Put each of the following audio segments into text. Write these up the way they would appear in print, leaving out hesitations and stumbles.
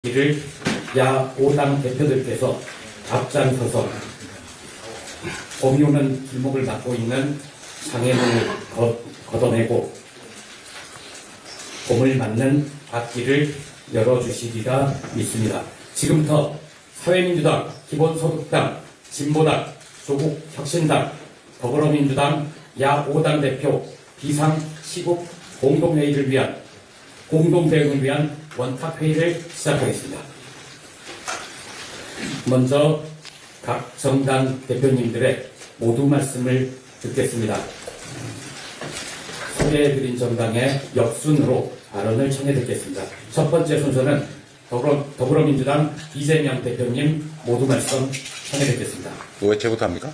이를 야 5당 대표들께서 앞장서서 공유는 길목을 막고 있는 장애물을 걷어내고 봄을 맞는 앞길을 열어주시리라 믿습니다. 지금부터 사회민주당, 기본소득당, 진보당, 조국혁신당, 더불어민주당 야 5당 대표 비상시국 공동대응을 위한 원탁회의를 시작하겠습니다. 먼저 각 정당 대표님들의 모두 말씀을 듣겠습니다. 소개해드린 정당의 역순으로 발언을 청해 듣겠습니다. 첫 번째 순서는 더불어민주당 이재명 대표님 모두 말씀 청해 듣겠습니다. 왜 제부터 합니까?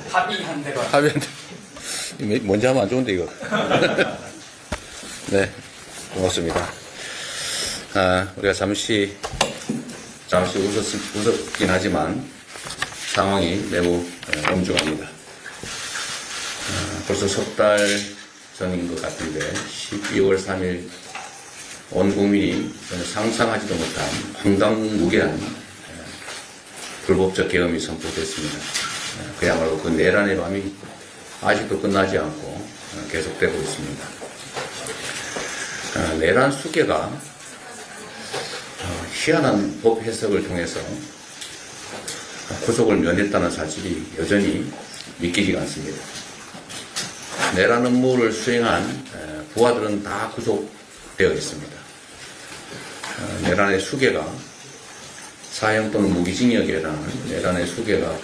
합의한 대로. 먼저 하면 안 좋은데, 이거. 네, 고맙습니다. 우리가 잠시 웃었긴 하지만 상황이 매우 엄중합니다. 벌써 석 달 전인 것 같은데 12월 3일 온 국민이 상상하지도 못한 황당무계한 불법적 계엄이 선포됐습니다. 그야말로 그 내란의 밤이 아직도 끝나지 않고 계속되고 있습니다. 내란 수계가 희한한 법 해석을 통해서 구속을 면했다는 사실이 여전히 믿기지가 않습니다. 내란 업무를 수행한 부하들은 다 구속되어 있습니다. 내란의 수계가 사형 또는 무기징역에 해당하는 내란의 수계가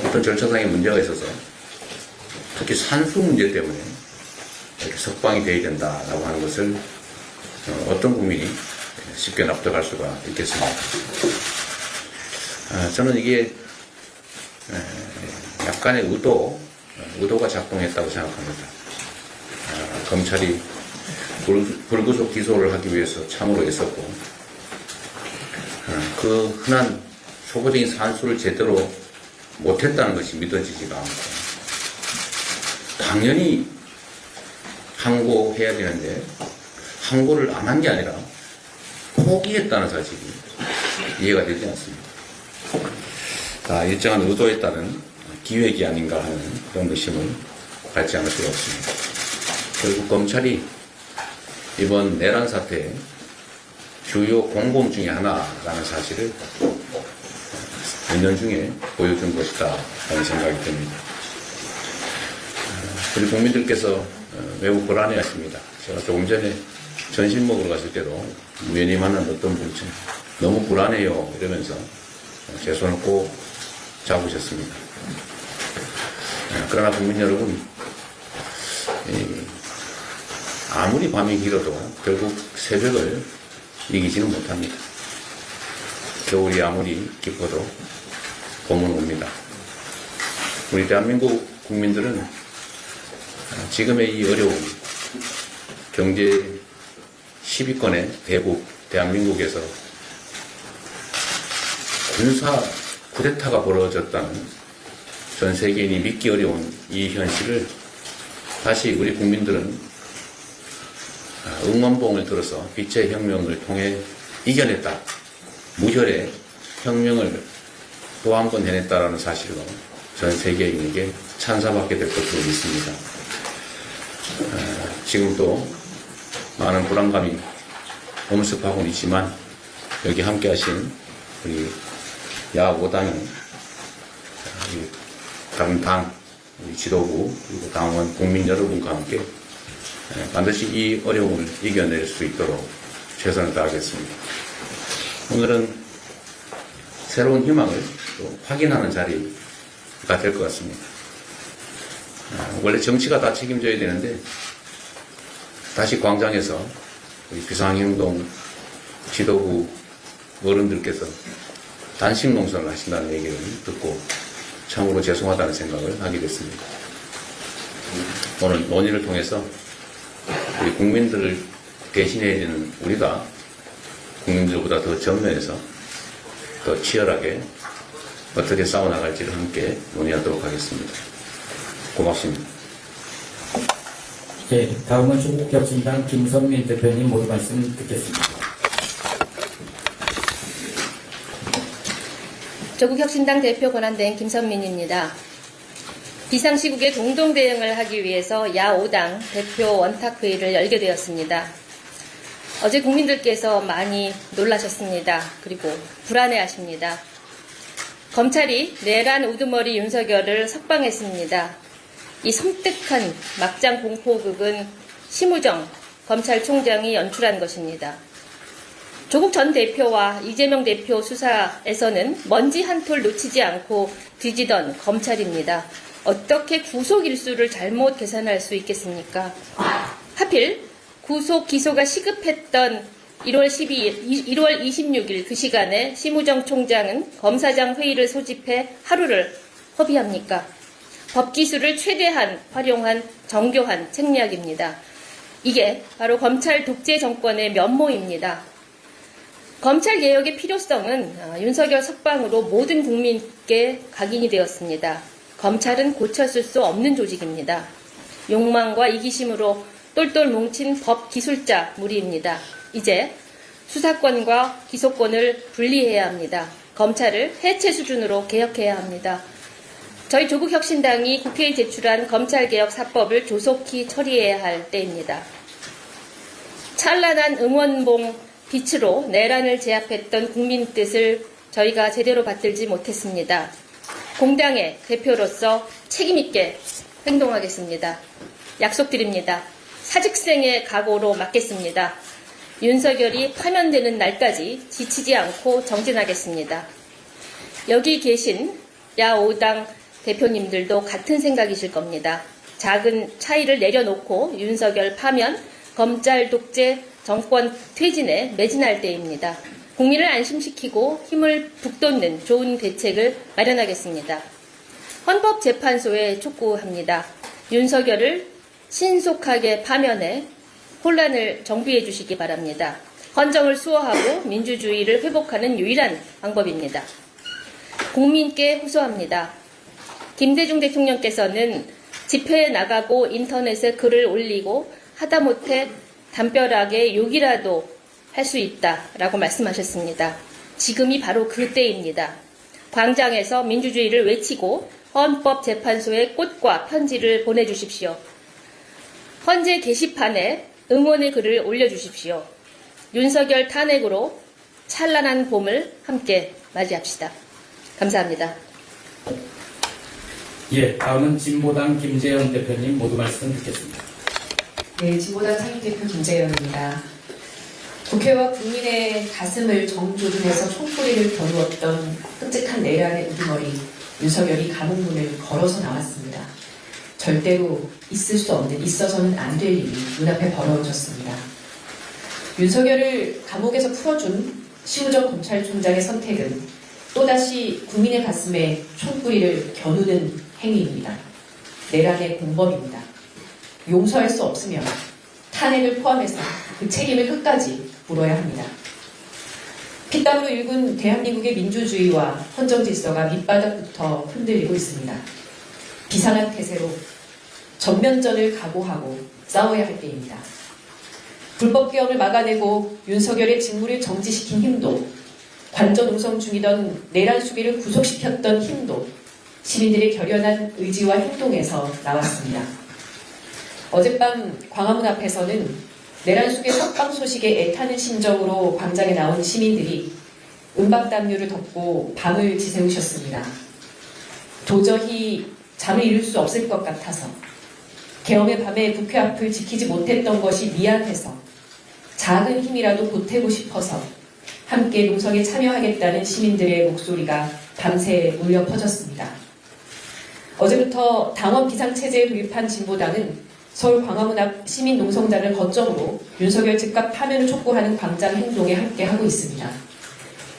어떤 절차상의 문제가 있어서 특히 산수 문제 때문에 이렇게 석방이 돼야 된다라고 하는 것을 어떤 국민이 쉽게 납득할 수가 있겠습니다. 저는 이게 약간의 의도가 작동했다고 생각합니다. 검찰이 불구속 기소를 하기 위해서 참으로 애썼고 그 흔한 초보적인 산수를 제대로 못했다는 것이 믿어지지가 않고 당연히 항고해야 되는데 항고를 안 한 게 아니라 포기했다는 사실이 이해가 되지 않습니다. 일정한 의도에 따른 기획이 아닌가 하는 그런 의심을 갖지 않을 수가 없습니다. 결국 검찰이 이번 내란 사태의 주요 공범 중에 하나라는 사실을 몇 년 중에 보여준 것이다 하는 생각이 듭니다. 우리 국민들께서 매우 불안해하십니다. 제가 조금 전에 점심 먹으러 갔을 때도 우연히 만난 어떤 분이 너무 불안해요 이러면서 제 손을 꼭 잡으셨습니다. 그러나 국민 여러분, 아무리 밤이 길어도 결국 새벽을 이기지는 못합니다. 겨울이 아무리 깊어도 봄은 옵니다. 우리 대한민국 국민들은 지금의 이 어려운 경제 10위권의 대국 대한민국에서 군사 쿠데타가 벌어졌다는 전 세계인이 믿기 어려운 이 현실을 다시 우리 국민들은 응원봉을 들어서 빛의 혁명을 통해 이겨냈다. 무혈의 혁명을 또 한 번 해냈다라는 사실로 전 세계인에게 찬사받게 될 것으로 믿습니다. 지금도 많은 불안감이 엄습하고는 있지만 여기 함께 하신 우리 야 5당의 다른 당, 우리 지도부, 그리고 당원, 국민 여러분과 함께 반드시 이 어려움을 이겨낼 수 있도록 최선을 다하겠습니다. 오늘은 새로운 희망을 또 확인하는 자리가 될 것 같습니다. 원래 정치가 다 책임져야 되는데 다시 광장에서 우리 비상행동 지도부 어른들께서 단식 농성을 하신다는 얘기를 듣고 참으로 죄송하다는 생각을 하게 됐습니다. 오늘 논의를 통해서 우리 국민들을 대신해야 되는 우리가 국민들보다 더 전면에서 더 치열하게 어떻게 싸워나갈지를 함께 논의하도록 하겠습니다. 고맙습니다. 다음은 조국혁신당 김선민 대표님 모두 말씀 듣겠습니다. 조국혁신당 대표 권한대행 김선민입니다. 비상시국에 공동 대응을 하기 위해서 야5당 대표 원탁회의를 열게 되었습니다. 어제 국민들께서 많이 놀라셨습니다. 그리고 불안해하십니다. 검찰이 내란 우두머리 윤석열을 석방했습니다. 이 섬뜩한 막장 공포극은 심우정 검찰총장이 연출한 것입니다. 조국 전 대표와 이재명 대표 수사에서는 먼지 한 톨 놓치지 않고 뒤지던 검찰입니다. 어떻게 구속 일수를 잘못 계산할 수 있겠습니까? 하필 구속 기소가 시급했던 1월 26일 그 시간에 심우정 총장은 검사장 회의를 소집해 하루를 허비합니까? 법기술을 최대한 활용한 정교한 책략입니다. 이게 바로 검찰 독재 정권의 면모입니다. 검찰개혁의 필요성은 윤석열 석방으로 모든 국민께 각인이 되었습니다. 검찰은 고쳤을 수 없는 조직입니다. 욕망과 이기심으로 똘똘 뭉친 법기술자 무리입니다. 이제 수사권과 기소권을 분리해야 합니다. 검찰을 해체 수준으로 개혁해야 합니다. 저희 조국혁신당이 국회에 제출한 검찰개혁 4법을 조속히 처리해야 할 때입니다. 찬란한 응원봉 빛으로 내란을 제압했던 국민 뜻을 저희가 제대로 받들지 못했습니다. 공당의 대표로서 책임있게 행동하겠습니다. 약속드립니다. 사직생의 각오로 맡겠습니다. 윤석열이 파면되는 날까지 지치지 않고 정진하겠습니다. 여기 계신 야5당 대표님들도 같은 생각이실 겁니다. 작은 차이를 내려놓고 윤석열 파면, 검찰 독재, 정권 퇴진에 매진할 때입니다. 국민을 안심시키고 힘을 북돋는 좋은 대책을 마련하겠습니다. 헌법재판소에 촉구합니다. 윤석열을 신속하게 파면해 혼란을 정비해 주시기 바랍니다. 헌정을 수호하고 민주주의를 회복하는 유일한 방법입니다. 국민께 호소합니다. 김대중 대통령께서는 집회에 나가고 인터넷에 글을 올리고 하다못해 담벼락에 욕이라도 할 수 있다라고 말씀하셨습니다. 지금이 바로 그때입니다. 광장에서 민주주의를 외치고 헌법재판소에 꽃과 편지를 보내주십시오. 헌재 게시판에 응원의 글을 올려주십시오. 윤석열 탄핵으로 찬란한 봄을 함께 맞이합시다. 감사합니다. 예, 다음은 진보당 김재현 대표님 모두 말씀 듣겠습니다. 네, 진보당 상임대표 김재현입니다. 국회와 국민의 가슴을 정조준해서 총소리를 겨누었던 끔찍한 내란의 우두머리 윤석열이 감옥문을 걸어서 나왔습니다. 절대로 있을 수 없는, 있어서는 안 될 일이 눈앞에 벌어졌습니다. 윤석열을 감옥에서 풀어준 심우정 검찰총장의 선택은 또다시 국민의 가슴에 총구리를 겨누는 행위입니다. 내란의 공범입니다. 용서할 수 없으면 탄핵을 포함해서 그 책임을 끝까지 물어야 합니다. 피땀으로 일군 대한민국의 민주주의와 헌정 질서가 밑바닥부터 흔들리고 있습니다. 비상한 태세로 전면전을 각오하고 싸워야 할 때입니다. 불법개혁을 막아내고 윤석열의 직무를 정지시킨 힘도, 관전 우성 중이던 내란 수비를 구속시켰던 힘도 시민들의 결연한 의지와 행동에서 나왔습니다. 어젯밤 광화문 앞에서는 내란 수비 석방 소식에 애타는 심정으로 광장에 나온 시민들이 은박담요를 덮고 밤을 지새우셨습니다. 도저히 잠을 이룰 수 없을 것 같아서, 계엄의 밤에 국회 앞을 지키지 못했던 것이 미안해서, 작은 힘이라도 보태고 싶어서 함께 농성에 참여하겠다는 시민들의 목소리가 밤새 울려 퍼졌습니다. 어제부터 당원 비상체제에 돌입한 진보당은 서울 광화문 앞 시민 농성장을 거점으로 윤석열 즉각 파면을 촉구하는 광장 행동에 함께하고 있습니다.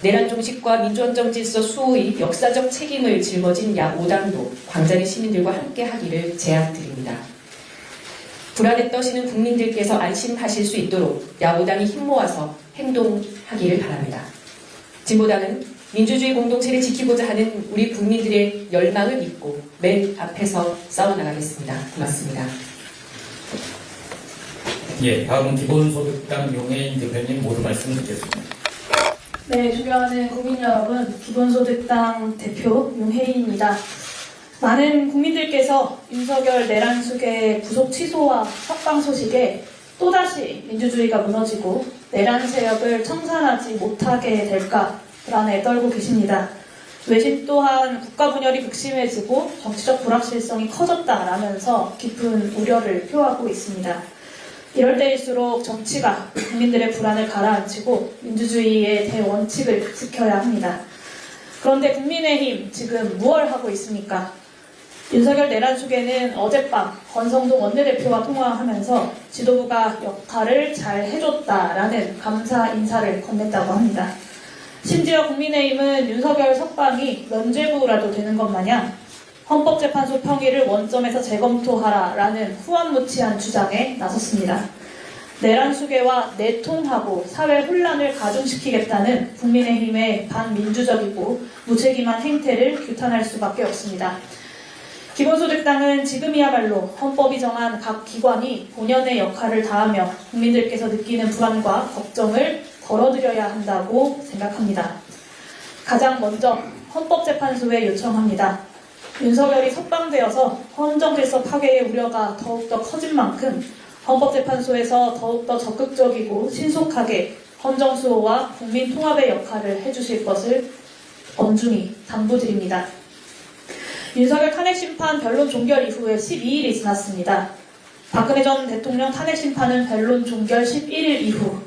내란 종식과 민주헌정 질서 수호의 역사적 책임을 짊어진 야5당도 광장의 시민들과 함께하기를 제안드립니다. 불안에 떠시는 국민들께서 안심하실 수 있도록 야5당이 힘 모아서 행동하기를 바랍니다. 진보당은 민주주의 공동체를 지키고자 하는 우리 국민들의 열망을 믿고 맨 앞에서 싸워나가겠습니다. 고맙습니다. 예, 다음은 기본소득당 용해인 대표님 모두 말씀 듣겠습니다. 네, 존경하는 국민 여러분, 기본소득당 대표 윤혜인입니다. 많은 국민들께서 윤석열 내란숙의 구속 취소와 석방 소식에 또다시 민주주의가 무너지고 내란 세력을 청산하지 못하게 될까 불안에 떨고 계십니다. 외신 또한 국가 분열이 극심해지고 정치적 불확실성이 커졌다라면서 깊은 우려를 표하고 있습니다. 이럴 때일수록 정치가 국민들의 불안을 가라앉히고 민주주의의 대원칙을 지켜야 합니다. 그런데 국민의힘 지금 무얼 하고 있습니까? 윤석열 내란숙에는 어젯밤 권성동 원내대표와 통화하면서 지도부가 역할을 잘 해줬다라는 감사 인사를 건넸다고 합니다. 심지어 국민의힘은 윤석열 석방이 면죄부라도 되는 것 마냥 헌법재판소 평의를 원점에서 재검토하라라는 후안무치한 주장에 나섰습니다. 내란 수괴와 내통하고 사회 혼란을 가중시키겠다는 국민의힘의 반민주적이고 무책임한 행태를 규탄할 수밖에 없습니다. 기본소득당은 지금이야말로 헌법이 정한 각 기관이 본연의 역할을 다하며 국민들께서 느끼는 불안과 걱정을 덜어드려야 한다고 생각합니다. 가장 먼저 헌법재판소에 요청합니다. 윤석열이 석방되어서 헌정질서 파괴의 우려가 더욱더 커진 만큼 헌법재판소에서 더욱더 적극적이고 신속하게 헌정수호와 국민통합의 역할을 해주실 것을 엄중히 당부드립니다. 윤석열 탄핵심판 변론 종결 이후에 12일이 지났습니다. 박근혜 전 대통령 탄핵심판은 변론 종결 11일 이후,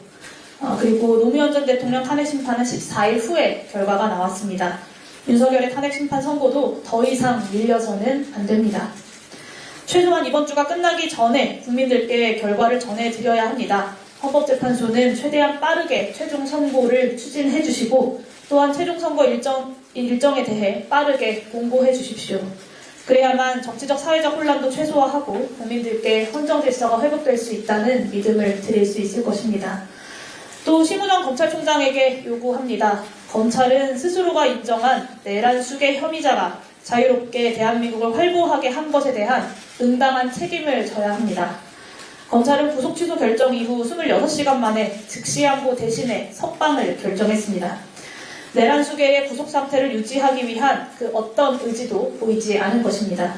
그리고 노무현 전 대통령 탄핵심판은 14일 후에 결과가 나왔습니다. 윤석열의 탄핵심판 선고도 더 이상 밀려서는 안 됩니다. 최소한 이번 주가 끝나기 전에 국민들께 결과를 전해드려야 합니다. 헌법재판소는 최대한 빠르게 최종 선고를 추진해 주시고 또한 최종 선거 일정에 대해 빠르게 공고해 주십시오. 그래야만 정치적 사회적 혼란도 최소화하고 국민들께 헌정질서가 회복될 수 있다는 믿음을 드릴 수 있을 것입니다. 또 심우정 검찰총장에게 요구합니다. 검찰은 스스로가 인정한 내란 수괴 혐의자가 자유롭게 대한민국을 활보하게 한 것에 대한 응당한 책임을 져야 합니다. 검찰은 구속 취소 결정 이후 26시간 만에 즉시항고 대신에 석방을 결정했습니다. 내란 수괴의 구속 상태를 유지하기 위한 그 어떤 의지도 보이지 않은 것입니다.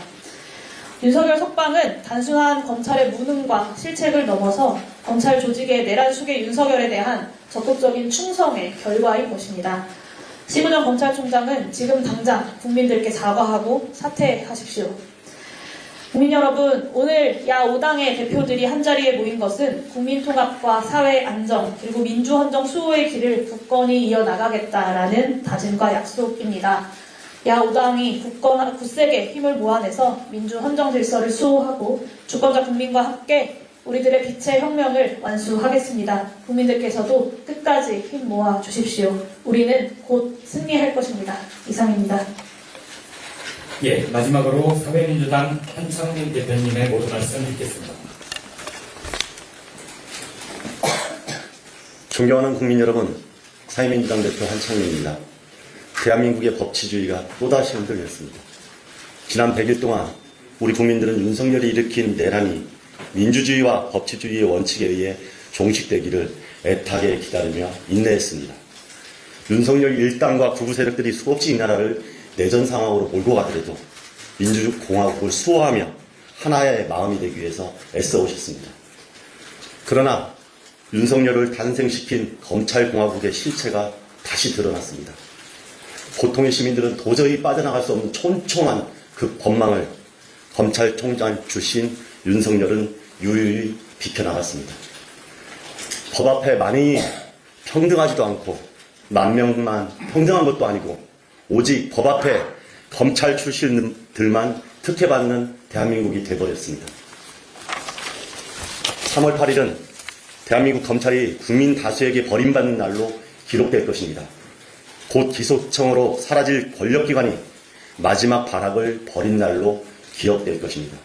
윤석열 석방은 단순한 검찰의 무능과 실책을 넘어서 검찰 조직의 내란 수괴 윤석열에 대한 적극적인 충성의 결과인 것입니다. 심우정 검찰총장은 지금 당장 국민들께 사과하고 사퇴하십시오. 국민 여러분, 오늘 야 5당의 대표들이 한자리에 모인 것은 국민통합과 사회 안정 그리고 민주헌정 수호의 길을 굳건히 이어나가겠다라는 다짐과 약속입니다. 야 5당이 굳세게 힘을 모아내서 민주헌정 질서를 수호하고 주권자 국민과 함께 우리들의 빛의 혁명을 완수하겠습니다. 국민들께서도 끝까지 힘 모아 주십시오. 우리는 곧 승리할 것입니다. 이상입니다. 예, 마지막으로 사회민주당 한창민 대표님의 모두 말씀 듣겠습니다. 존경하는 국민 여러분, 사회민주당 대표 한창민입니다. 대한민국의 법치주의가 또다시 흔들렸습니다. 지난 100일 동안 우리 국민들은 윤석열이 일으킨 내란이 민주주의와 법치주의의 원칙에 의해 종식되기를 애타게 기다리며 인내했습니다. 윤석열 일당과 구구 세력들이 수없이 이 나라를 내전 상황으로 몰고 가더라도 민주공화국을 수호하며 하나의 마음이 되기 위해서 애써오셨습니다. 그러나 윤석열을 탄생시킨 검찰공화국의 실체가 다시 드러났습니다. 보통의 시민들은 도저히 빠져나갈 수 없는 촘촘한 그 법망을 검찰총장 출신 윤석열은 유유히 비켜나갔습니다. 법 앞에 만인이 평등하지도 않고 만 명만 평등한 것도 아니고 오직 법 앞에 검찰 출신들만 특혜받는 대한민국이 돼버렸습니다. 3월 8일은 대한민국 검찰이 국민 다수에게 버림받는 날로 기록될 것입니다. 곧 기소청으로 사라질 권력기관이 마지막 발악을 벌인 날로 기억될 것입니다.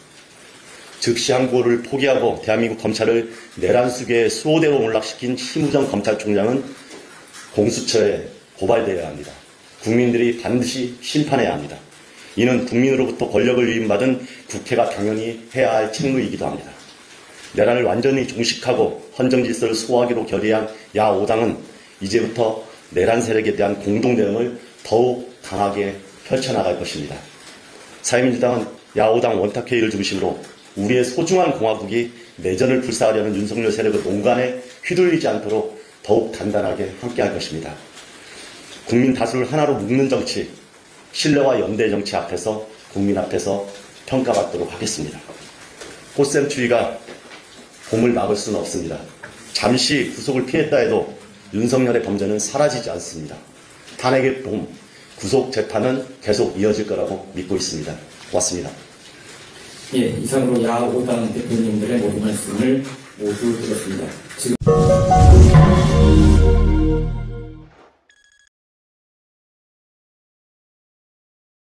즉시 항고를 포기하고 대한민국 검찰을 내란 수괴의 수호대로 몰락시킨 심우정 검찰총장은 공수처에 고발되어야 합니다. 국민들이 반드시 심판해야 합니다. 이는 국민으로부터 권력을 위임받은 국회가 당연히 해야 할 책무이기도 합니다. 내란을 완전히 종식하고 헌정질서를 수호하기로 결의한 야 5당은 이제부터 내란 세력에 대한 공동대응을 더욱 강하게 펼쳐나갈 것입니다. 사회민주당은 야오당 원탁회의를 중심으로 우리의 소중한 공화국이 내전을 불사하려는 윤석열 세력의 농간에 휘둘리지 않도록 더욱 단단하게 함께할 것입니다. 국민 다수를 하나로 묶는 정치, 신뢰와 연대 정치 앞에서 국민 앞에서 평가받도록 하겠습니다. 꽃샘추위가 봄을 막을 수는 없습니다. 잠시 구속을 피했다 해도 윤석열의 범죄는 사라지지 않습니다. 탄핵의 봄, 구속 재판은 계속 이어질 거라고 믿고 있습니다. 고맙습니다. 예, 이상으로 야5당 대표님들의 모든 말씀을 모두 들었습니다. 지금